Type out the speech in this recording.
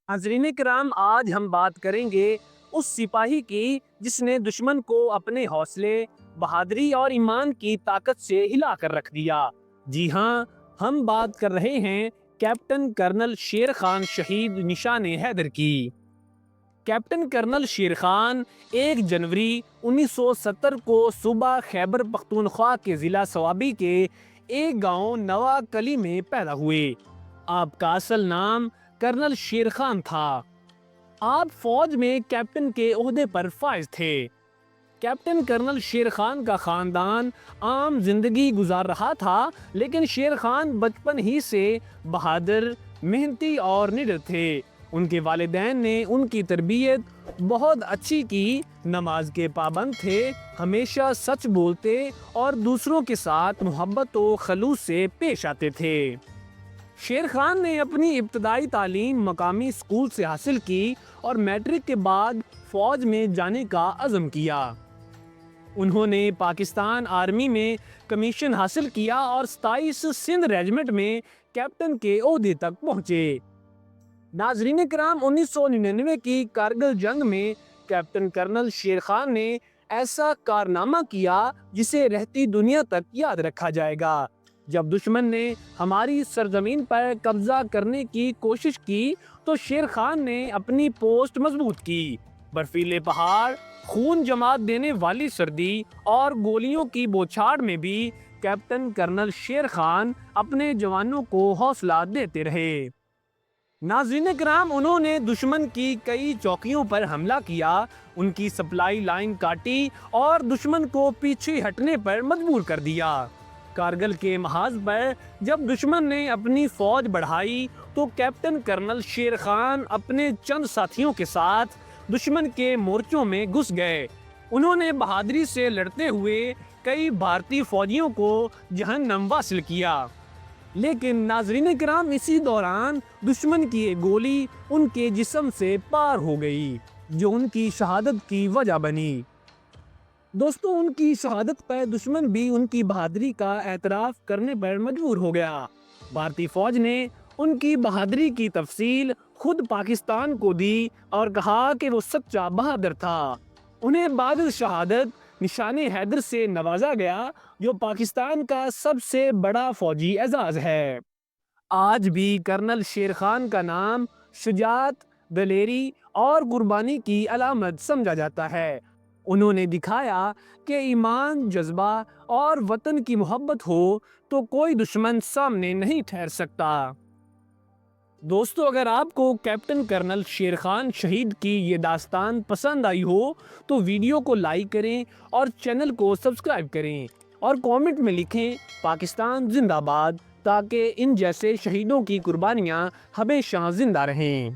ناظرین کرام، آج ہم بات کریں گے اس سپاہی کی جس نے دشمن کو اپنے حوصلے، بہادری اور ایمان کی طاقت سے ہلا کر رکھ دیا۔ جی ہاں، ہم بات کر رہے ہیں کیپٹن کرنل شیر خان شہید نشان حیدر کی۔ کیپٹن کرنل شیر خان 1 جنوری 1970 کو صوبہ خیبر پختونخوا کے ضلع صوابی کے ایک گاؤں نوا کلی میں پیدا ہوئے۔ آپ کا اصل نام کرنل شیر خان تھا۔ آپ فوج میں کیپٹن کے عہدے پر فائز تھے۔ کیپٹن کرنل شیر خان کا خاندان عام زندگی گزار رہا تھا، لیکن شیر خان بچپن ہی سے بہادر، محنتی اور نڈر تھے۔ ان کے والدین نے ان کی تربیت بہت اچھی کی، نماز کے پابند تھے، ہمیشہ سچ بولتے اور دوسروں کے ساتھ محبت و خلوص سے پیش آتے تھے۔ شیر خان نے اپنی ابتدائی تعلیم مقامی اسکول سے حاصل کی اور میٹرک کے بعد فوج میں جانے کا عزم کیا۔ انہوں نے پاکستان آرمی میں کمیشن حاصل کیا اور 27 سندھ ریجمنٹ میں کیپٹن کے عہدے تک پہنچے۔ ناظرین کرام، 1999 کی کارگل جنگ میں کیپٹن کرنل شیر خان نے ایسا کارنامہ کیا جسے رہتی دنیا تک یاد رکھا جائے گا۔ جب دشمن نے ہماری سرزمین پر قبضہ کرنے کی کوشش کی تو شیر خان نے اپنی پوسٹ مضبوط کی۔ برفیلے پہاڑ، خون جماعت دینے والی سردی اور گولیوں کی بوچھاڑ میں بھی کیپٹن کرنل شیر خان اپنے جوانوں کو حوصلہ دیتے رہے۔ ناظرین کرام، انہوں نے دشمن کی کئی چوکیوں پر حملہ کیا، ان کی سپلائی لائن کاٹی اور دشمن کو پیچھے ہٹنے پر مجبور کر دیا۔ کارگل کے محاذ پر جب دشمن نے اپنی فوج بڑھائی تو کیپٹن کرنل شیر خان اپنے چند ساتھیوں کے ساتھ دشمن کے مورچوں میں گھس گئے۔ انہوں نے بہادری سے لڑتے ہوئے کئی بھارتی فوجیوں کو جہنم واصل کیا۔ لیکن ناظرین کرام، اسی دوران دشمن کی ایک گولی ان کے جسم سے پار ہو گئی، جو ان کی شہادت کی وجہ بنی۔ دوستو، ان کی شہادت پر دشمن بھی ان کی بہادری کا اعتراف کرنے پر مجبور ہو گیا۔ بھارتی فوج نے ان کی بہادری کی تفصیل خود پاکستان کو دی اور کہا کہ وہ سچا بہادر تھا۔ انہیں بعد شہادت نشان حیدر سے نوازا گیا، جو پاکستان کا سب سے بڑا فوجی اعزاز ہے۔ آج بھی کرنل شیر خان کا نام شجاعت، دلیری اور قربانی کی علامت سمجھا جاتا ہے۔ انہوں نے دکھایا کہ ایمان، جذبہ اور وطن کی محبت ہو تو کوئی دشمن سامنے نہیں ٹھہر سکتا۔ دوستو، اگر آپ کو کیپٹن کرنل شیر خان شہید کی یہ داستان پسند آئی ہو تو ویڈیو کو لائک کریں اور چینل کو سبسکرائب کریں اور کامنٹ میں لکھیں پاکستان زندہ باد، تاکہ ان جیسے شہیدوں کی قربانیاں ہمیشہ زندہ رہیں۔